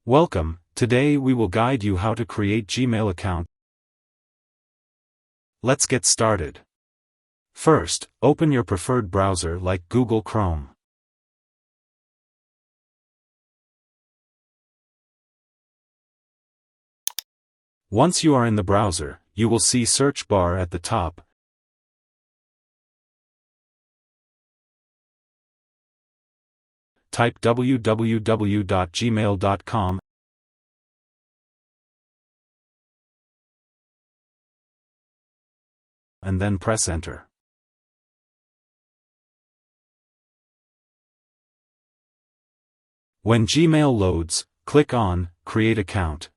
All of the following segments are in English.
Welcome, today we will guide you how to create Gmail account. Let's get started. First, open your preferred browser like Google Chrome. Once you are in the browser, you will see search bar at the top. Type www.gmail.com and then press enter. When Gmail loads, click on Create Account.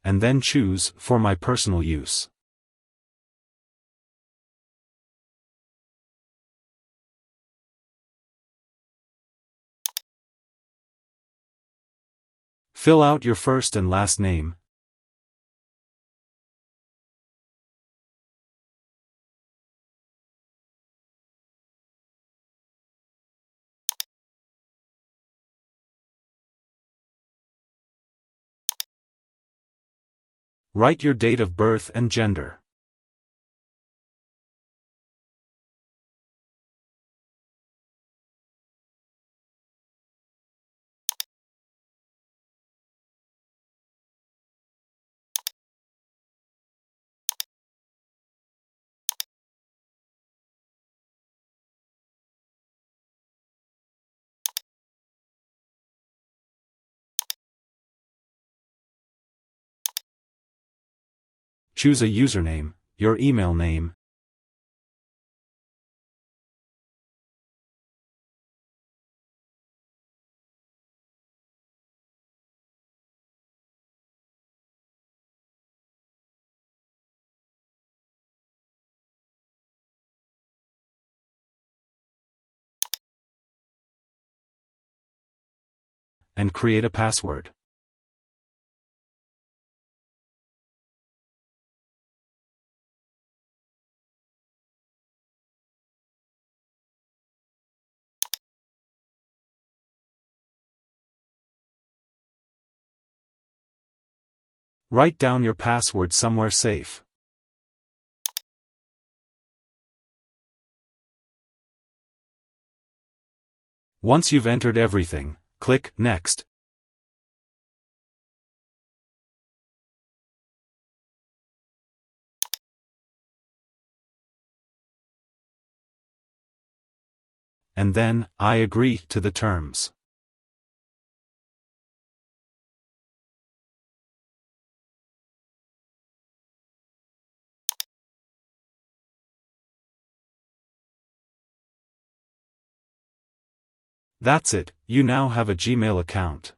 And then choose For My Personal Use. Fill out your first and last name. Write your date of birth and gender. Choose a username, your email name, and create a password. Write down your password somewhere safe. Once you've entered everything, click Next. And then, I agree to the terms. That's it, you now have a Gmail account.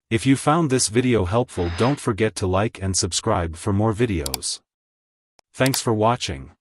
If you found this video helpful, don't forget to like and subscribe for more videos. Thanks for watching.